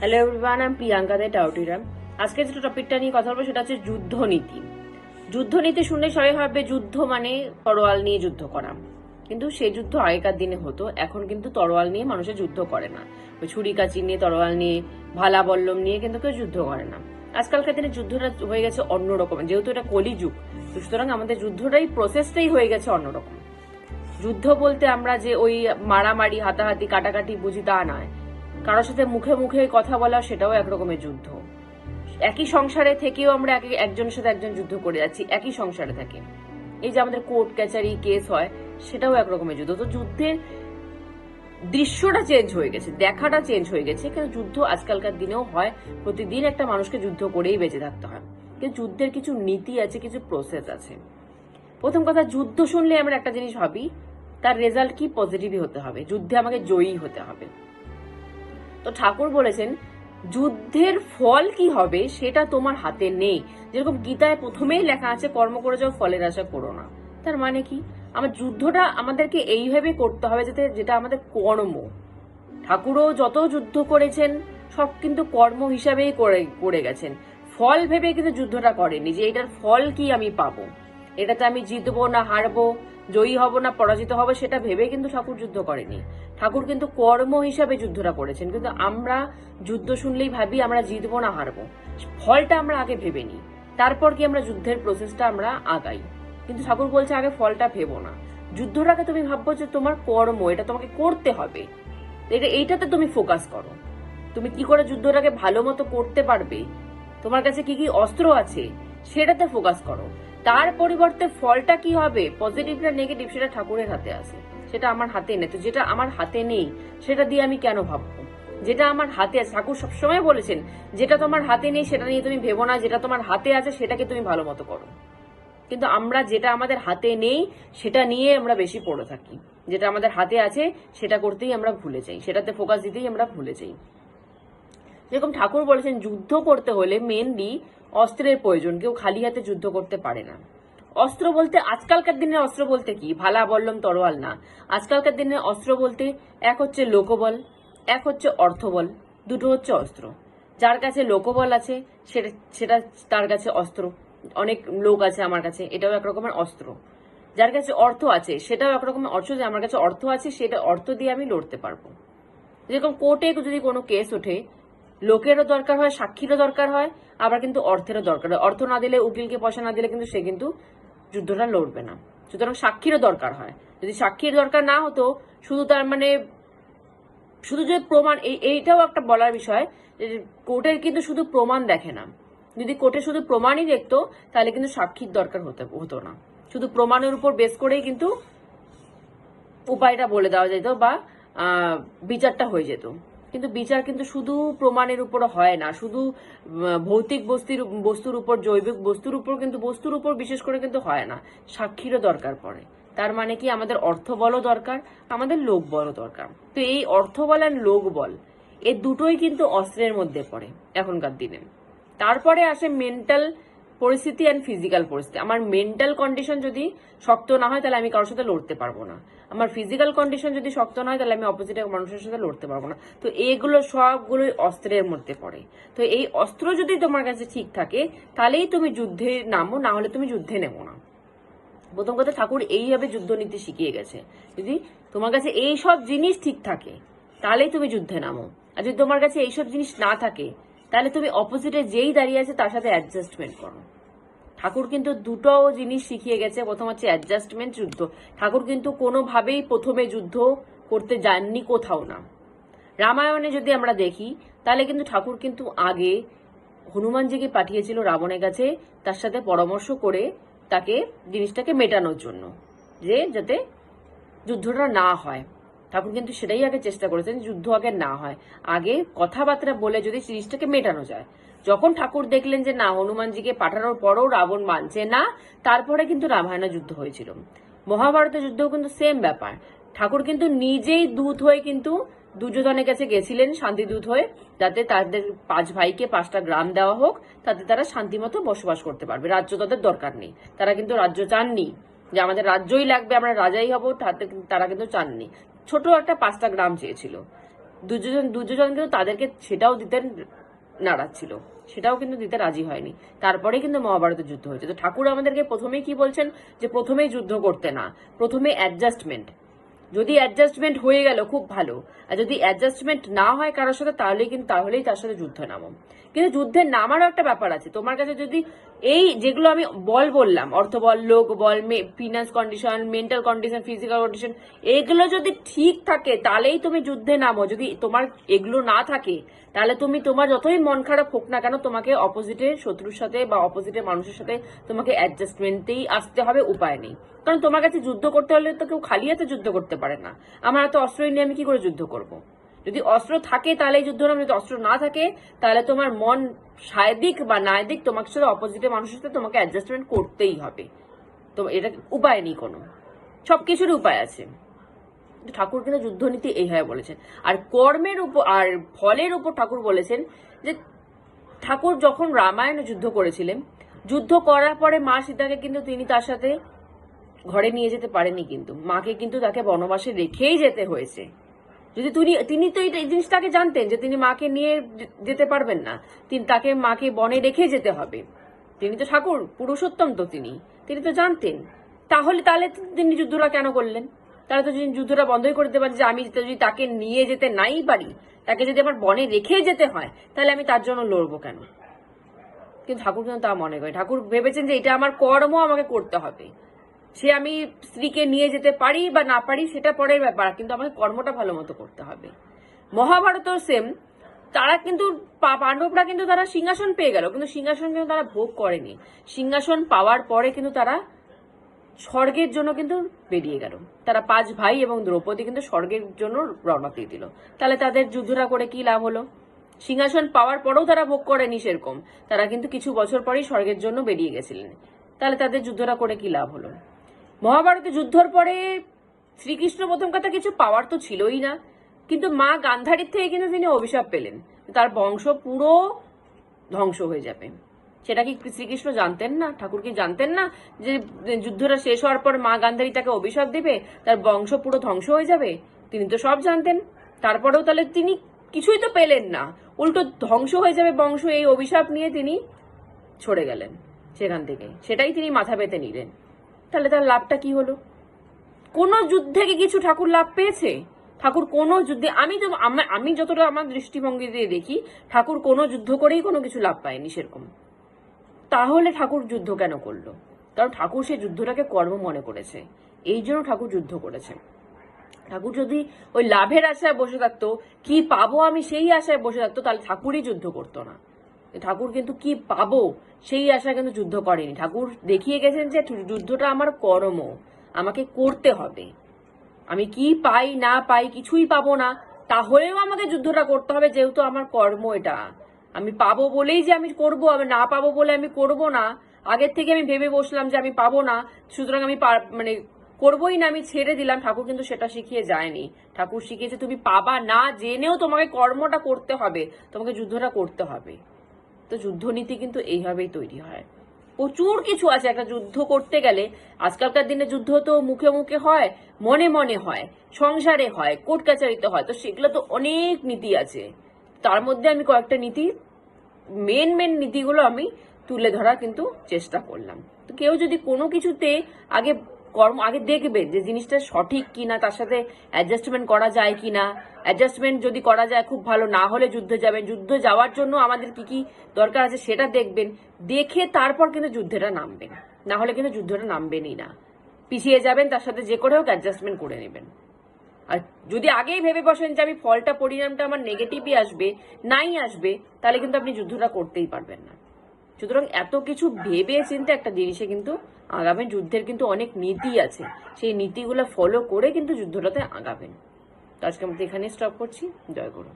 Hello everyone, আমি প্রিয়াঙ্কা দে টাউটিরাম। আজকে যে টপিকটা নিয়ে কথা বলবো সেটা হচ্ছে যুদ্ধনীতি। যুদ্ধনীতি শুনলে সবাই ভাববে যুদ্ধ মানে তরোয়াল নিয়ে যুদ্ধ করা, কিন্তু সেই যুদ্ধ আগেকার দিনে হতো। এখন কিন্তু তরোয়াল নিয়ে মানুষের যুদ্ধ করে না, ওই ছুরি কাচি নিয়ে, তরোয়াল নিয়ে, ভালা বল্লম নিয়ে কিন্তু কেউ যুদ্ধ করে না। আজকালকার দিনে যুদ্ধটা হয়ে গেছে অন্যরকম, যেহেতু এটা কলিযুগ, সুতরাং আমাদের যুদ্ধটাই প্রসেসটাই হয়ে গেছে অন্যরকম। যুদ্ধ বলতে আমরা যে ওই মারামারি, হাতাহাতি, কাটাকাটি বুঝি তা নয়। কারোর সাথে মুখে মুখে কথা বলা, সেটাও একরকমের যুদ্ধ। একই সংসারে থেকেও আমরা একজনের সাথে একজন যুদ্ধ করে যাচ্ছি একই সংসারে থেকে। এই যে আমাদের কোর্ট কাচারি কেস হয়, সেটাও একরকমের যুদ্ধ। তো যুদ্ধের দৃশ্যটা চেঞ্জ হয়ে গেছে, দেখাটা চেঞ্জ হয়ে গেছে। কিন্তু যুদ্ধ আজকালকার দিনেও হয়, প্রতিদিন একটা মানুষকে যুদ্ধ করেই বেঁচে থাকতে হয়। কিন্তু যুদ্ধের কিছু নীতি আছে, কিছু প্রসেস আছে। প্রথম কথা, যুদ্ধ শুনলে আমরা একটা জিনিস ভাবি, তার রেজাল্ট কি? পজিটিভই হতে হবে, যুদ্ধে আমাকে জয়ী হতে হবে। তো ঠাকুর বলেছেন যুদ্ধের ফল কি হবে সেটা তোমার হাতে নেই। যেরকম গীতায় প্রথমেই লেখা আছে, কর্ম করে যাও, ফলের আশা করো না। তার মানে কি? আমার যুদ্ধটা আমাদেরকে এইভাবে করতে হবে যাতে যেটা আমাদের কর্ম। ঠাকুরও যত যুদ্ধ করেছেন সব কিন্তু কর্ম হিসাবেই করে গেছেন, ফল ভেবে কিন্তু যুদ্ধটা করেনি যে এটার ফল কি আমি পাবো, এটাতে আমি জিতবো না হারবো, জয়ী হব না পরাজিত হব, সেটা ভেবে কিন্তু ঠাকুর যুদ্ধ করেনি। ঠাকুর কিন্তু কর্ম হিসাবে যুদ্ধটা করেছেন। কিন্তু আমরা যুদ্ধ শুনলেই ভাবি আমরা জিতবো না হারবো, ফলটা আমরা আগে ভেবে নিই, তারপর কি আমরা যুদ্ধের প্রসেসটা আমরা আগাই। কিন্তু ঠাকুর বলছে আগে ফলটা ভেবো না, যুদ্ধটাকে তুমি ভাববো যে তোমার কর্ম, এটা তোমাকে করতে হবে, এইটাতে তুমি ফোকাস করো। তুমি কি করে যুদ্ধটাকে ভালো মতো করতে পারবে, তোমার কাছে কি কি অস্ত্র আছে, সেটাতে ফোকাস করো। তার পরিবর্তে ফলটা কি হবে, পজিটিভ না নেগেটিভ, সেটা ঠাকুরের হাতে আছে, সেটা আমার হাতে নেই। তো যেটা আমার হাতে নেই সেটা দিয়ে আমি কেন ভাববো? যেটা আমার হাতে আছে, ঠাকুর সবসময় বলেছেন যেটা তোমার হাতে নেই সেটা নিয়ে তুমি ভেবো না, যেটা তোমার হাতে আছে সেটাকে তুমি ভালো মতো করো। কিন্তু আমরা যেটা আমাদের হাতে নেই সেটা নিয়ে আমরা বেশি পড়ে থাকি, যেটা আমাদের হাতে আছে সেটা করতেই আমরা ভুলে যাই, সেটাতে ফোকাস দিতেই আমরা ভুলে যাই। যেরকম ঠাকুর বলেছেন যুদ্ধ করতে হলে মেনলি অস্ত্রের প্রয়োজন, কেউ খালি হাতে যুদ্ধ করতে পারে না। অস্ত্র বলতে আজকালকার দিনের অস্ত্র বলতে কি ভালা বল্লম তরোয়াল না। আজকালকার দিনের অস্ত্র বলতে এক হচ্ছে লোকবল, এক হচ্ছে অর্থবল, দুটো হচ্ছে অস্ত্র। যার কাছে লোকবল আছে সেটা সেটা তার কাছে অস্ত্র। অনেক লোক আছে আমার কাছে, এটাও একরকমের অস্ত্র। যার কাছে অর্থ আছে সেটাও একরকমের অস্ত্র, যে আমার কাছে অর্থ আছে, সেটা অর্থ দিয়ে আমি লড়তে পারবো। যেরকম কোর্টে যদি কোনো কেস ওঠে, লোকেরও দরকার হয়, সাক্ষীরও দরকার হয়, আবার কিন্তু অর্থেরও দরকার হয়। অর্থ না দিলে, উকিলকে পয়সা না দিলে কিন্তু সে কিন্তু যুদ্ধটা লড়বে না। সুতরাং সাক্ষীরও দরকার হয়। যদি সাক্ষীর দরকার না হতো, শুধু তার মানে শুধু যে প্রমাণ, এইটাও একটা বলার বিষয়, কোর্টের কিন্তু শুধু প্রমাণ দেখে না। যদি কোর্টে শুধু প্রমাণই দেখতো তাহলে কিন্তু সাক্ষীর দরকার হতো না। শুধু প্রমাণের উপর বেস করেই কিন্তু উপায়টা বলে দেওয়া যেত বা বিচারটা হয়ে যেত। কিন্তু বিচার কিন্তু শুধু প্রমাণের উপর হয় না, শুধু ভৌতিক বস্তুর উপর, জৈবিক বস্তুর উপর, কিন্তু বস্তুর উপর বিশেষ করে কিন্তু হয় না, সাক্ষীরও দরকার পড়ে। তার মানে কি আমাদের অর্থবলও দরকার, আমাদের লোকবলও দরকার। তো এই অর্থবল আর লোকবল, এই দুটোই কিন্তু অস্ত্রের মধ্যে পড়ে এখনকার দিনে। তারপরে আসে মেন্টাল পরিস্থিতি অ্যান্ড ফিজিক্যাল পরিস্থিতি। আমার মেন্টাল কন্ডিশন যদি শক্ত না হয় তাহলে আমি কারোর সাথে লড়তে পারবো না। আমার ফিজিক্যাল কন্ডিশন যদি শক্ত না হয় তাহলে আমি অপোজিট মানুষের সাথে লড়তে পারবো না। তো এইগুলো সবগুলোই অস্ত্রের মধ্যে পড়ে। তো এই অস্ত্র যদি তোমার কাছে ঠিক থাকে তাহলেই তুমি যুদ্ধে নামো, না হলে তুমি যুদ্ধে নেমো না। প্রথম কথা, ঠাকুর এইভাবে যুদ্ধনীতি শিখিয়ে গেছে, যদি তোমার কাছে এই সব জিনিস ঠিক থাকে তাহলেই তুমি যুদ্ধে নামো। আর যদি তোমার কাছে এইসব জিনিস না থাকে তাহলে তুমি অপোজিটে যেই দাঁড়িয়ে আছে তার সাথে অ্যাডজাস্টমেন্ট করো। ঠাকুর কিন্তু দুটো জিনিস শিখিয়ে গেছে। প্রথম হচ্ছে অ্যাডজাস্টমেন্ট, যুদ্ধ। ঠাকুর কিন্তু কোনোভাবেই প্রথমে যুদ্ধ করতে যাননি কোথাও না। রামায়ণে যদি আমরা দেখি তাহলে কিন্তু ঠাকুর কিন্তু আগে হনুমানজিকে পাঠিয়েছিল রাবণের কাছে, তার সাথে পরামর্শ করে তাকে জিনিসটাকে মেটানোর জন্য, যে যাতে যুদ্ধটা না হয়। ঠাকুর কিন্তু সেটাই আগে চেষ্টা করেছেন, যুদ্ধ আগে না হয়, আগে কথাবার্তা বলে যদি জিনিসটাকে মেটানো যায়। যখন ঠাকুর দেখলেন যে না, হনুমানজিকে পাঠানোর পরও রাবণ মানছে না, তারপরে কিন্তু রামায়ণের যুদ্ধ হয়েছিল। মহাভারতের যুদ্ধও কিন্তু সেম ব্যাপার। ঠাকুর কিন্তু নিজেই দূত হয়ে কিন্তু দুর্যোধনের কাছে গেছিলেন, শান্তিদূত হয়ে, যাতে তাদের 5 ভাইকে 5টা গ্রাম দেওয়া হোক, তাতে তারা শান্তিমতো বসবাস করতে পারবে। রাজ্য তাদের দরকার নেই, তারা কিন্তু রাজ্য চাননি যে আমাদের রাজ্যই লাগবে, আমরা রাজাই হব, তারা কিন্তু চাননি। ছোট একটা 5টা গ্রাম চেয়েছিল। দুর্যোধন কিন্তু তাদেরকে সেটাও দিতে নাড়াচ্ছিল, সেটাও কিন্তু দিতে রাজি হয়নি। তারপরে কিন্তু মহাভারতের যুদ্ধ হয়েছে। তো ঠাকুর আমাদেরকে প্রথমেই কি বলছেন, যে প্রথমেই যুদ্ধ করতে না, প্রথমে অ্যাডজাস্টমেন্ট। যদি অ্যাডজাস্টমেন্ট হয়ে গেল খুব ভালো, আর যদি অ্যাডজাস্টমেন্ট না হয় কারোর সাথে তাহলেই তার সাথে যুদ্ধ নামো। কিন্তু যুদ্ধে নামারও একটা ব্যাপার আছে। তোমার কাছে যদি এই যেগুলো আমি বললাম, অর্থবল, লোক বল, finance condition, mental condition, physical condition, এগুলো যদি ঠিক থাকে তাহলেই তুমি যুদ্ধে নামো। যদি তোমার এগুলো না থাকে তাহলে তুমি তোমার যতই মন খারাপ হোক না কেন, তোমাকে অপোজিটের শত্রুর সাথে বা অপোজিটের মানুষের সাথে তোমাকে অ্যাডজাস্টমেন্টেই আসতে হবে, উপায় নেই। কারণ তোমার কাছে যুদ্ধ করতে হলে তো কেউ খালি হাতে যুদ্ধ করতে পারে না। আমার এত অস্ত্রই নিয়ে আমি কি করে যুদ্ধ করব? যদি অস্ত্র থাকে তাহলেই যুদ্ধ নাম, যদি অস্ত্র না থাকে তাহলে তোমার মন সায়দিক বা নায়দিক তোমার সাথে অপোজিটের মানুষের সাথে তোমাকে অ্যাডজাস্টমেন্ট করতেই হবে। তো এটা উপায় নেই, কোনো সবকিছুর উপায় আছে। ঠাকুর কিন্তু যুদ্ধনীতি এইভাবে বলেছেন। আর কর্মের উপর আর ফলের উপর ঠাকুর বলেছেন যে ঠাকুর যখন রামায়ণে যুদ্ধ করেছিলেন, যুদ্ধ করার পরে মা সীতাকে কিন্তু তিনি তার সাথে ঘরে নিয়ে যেতে পারেনি, কিন্তু মাকে কিন্তু তাকে বনবাসে রেখেই যেতে হয়েছে। যদি তিনি তো এই জিনিসটাকে জানতেন যে তিনি মাকে নিয়ে যেতে পারবেন না, তাকে মাকে বনে রেখে যেতে হবে। তিনি তো ঠাকুর, পুরুষোত্তম তো তিনি তো জানতেন। তাহলে তিনি যুদ্ধটা কেন করলেন? তাহলে তো যুদ্ধটা বন্ধই করে দিতে পারেন, যে আমি যদি তাকে নিয়ে যেতে নাই পারি, তাকে যদি আমার বনে রেখে যেতে হয়, তাহলে আমি তার জন্য লড়বো কেন? কিন্তু ঠাকুর কিন্তু তা মনে করে। ঠাকুর ভেবেছেন যে এটা আমার কর্ম, আমাকে করতে হবে। সে আমি স্ত্রীকে নিয়ে যেতে পারি বা না পারি সেটা পরের ব্যাপার, কিন্তু আমাকে কর্মটা ভালো মতো করতে হবে। মহাভারত সেম, তারা কিন্তু পাণ্ডবরা কিন্তু তারা সিংহাসন পেয়ে গেল, কিন্তু সিংহাসন কিন্তু তারা ভোগ করেনি। সিংহাসন পাওয়ার পরে কিন্তু তারা স্বর্গের জন্য কিন্তু বেরিয়ে গেল। তারা 5 ভাই এবং দ্রৌপদী কিন্তু স্বর্গের জন্য রওনা দিয়ে দিল। তাহলে তাদের যুদ্ধটা করে কি লাভ হলো? সিংহাসন পাওয়ার পরেও তারা ভোগ করেনি সেরকম, তারা কিন্তু কিছু বছর পরেই স্বর্গের জন্য বেরিয়ে গেছিলেন। তাহলে তাদের যুদ্ধটা করে কি লাভ হলো? মহাভারতে যুদ্ধর পরে শ্রীকৃষ্ণ প্রথম কথা কিছু পাওয়ার তো ছিলই না, কিন্তু মা গান্ধারীর থেকে কিন্তু তিনি অভিশাপ পেলেন, তার বংশ পুরো ধ্বংস হয়ে যাবে। সেটা কি শ্রীকৃষ্ণ জানতেন না? ঠাকুর কি জানতেন না যে যুদ্ধটা শেষ হওয়ার পর মা গান্ধারী তাকে অভিশাপ দেবে, তার বংশ পুরো ধ্বংস হয়ে যাবে? তিনি তো সব জানতেন। তারপরেও তাহলে তিনি কিছুই তো পেলেন না, উল্টো ধ্বংস হয়ে যাবে বংশ, এই অভিশাপ নিয়ে তিনি ছড়ে গেলেন সেখান থেকে। সেটাই তিনি মাথা পেতে নিলেন। তাহলে তার লাভটা কি হলো? কোন যুদ্ধে কি কিছু ঠাকুর লাভ পেয়েছে? ঠাকুর কোনো যুদ্ধে, আমি যতটা আমার দৃষ্টিভঙ্গি দিয়ে দেখি, ঠাকুর কোনো যুদ্ধ করেই কোনো কিছু লাভ পায়নি সেরকম। তাহলে ঠাকুর যুদ্ধ কেন করলো? কারণ ঠাকুর সেই যুদ্ধটাকে কর্ম মনে করেছে, এই জন্য ঠাকুর যুদ্ধ করেছে। ঠাকুর যদি ওই লাভের আশায় বসে থাকতো, কি পাবো আমি সেই আশায় বসে থাকতো, তাহলে ঠাকুরই যুদ্ধ করতো না। ঠাকুর কিন্তু কি পাবো সেই আশায় কিন্তু যুদ্ধ করেনি। ঠাকুর দেখিয়ে গেছেন যে যুদ্ধটা আমার কর্ম, আমাকে করতে হবে। আমি কি পাই না পাই, কিছুই পাবো না, তাহলেও আমাকে যুদ্ধটা করতে হবে, যেহেতু আমার কর্ম এটা। আমি পাবো বলেই যে আমি করবো, আমি না পাবো বলে আমি করবো না। আগের থেকে আমি ভেবে বসলাম যে আমি পাবো না, সুতরাং আমি মানে করবোই না, আমি ছেড়ে দিলাম। ঠাকুর কিন্তু সেটা শিখিয়ে যায়নি। ঠাকুর শিখিয়েছে তুমি পাবা না জেনেও তোমাকে কর্মটা করতে হবে, তোমাকে যুদ্ধটা করতে হবে। তো যুদ্ধনীতি কিন্তু এইভাবেই তৈরি হয়। প্রচুর কিছু আছে একটা যুদ্ধ করতে গেলে। আজকালকার দিনে যুদ্ধ তো মুখে মুখে হয়, মনে মনে হয়, সংসারে হয়, কোর্ট কাছারিতে হয়। তো সেগুলো তো অনেক নীতি আছে। তার মধ্যে আমি কয়েকটা নীতি, মেন নীতিগুলো আমি তুলে ধরার কিন্তু চেষ্টা করলাম। তো কেউ যদি কোনো কিছুতে আগে দেখবেন যে জিনিসটা সঠিক কিনা, তার সাথে অ্যাডজাস্টমেন্ট করা যায় কিনা। অ্যাডজাস্টমেন্ট যদি করা যায় খুব ভালো, না হলে যুদ্ধে যাবেন। যুদ্ধে যাওয়ার জন্য আমাদের কি কি দরকার আছে সেটা দেখবেন, দেখে তারপর কিন্তু যুদ্ধটা নামবেন। না হলে কিন্তু যুদ্ধটা নামবেনই না, পিছিয়ে যাবেন। তার সাথে যে করে হোক অ্যাডজাস্টমেন্ট করে নেবেন। আর যদি আগেই ভেবে বসেন যে আমি ফলটা, পরিণামটা আমার নেগেটিভই আসবে, নাই আসবে, তাহলে কিন্তু আপনি যুদ্ধটা করতেই পারবেন না। সুতরাং এত কিছু ভেবে চিন্তে একটা জিনিসে কিন্তু আগাবেন। যুদ্ধের কিন্তু অনেক নীতি আছে, সেই নীতিগুলো ফলো করে কিন্তু যুদ্ধটাতে আগাবেন। তো আজকে আমরা এখানে স্টপ করছি। জয় গুরু।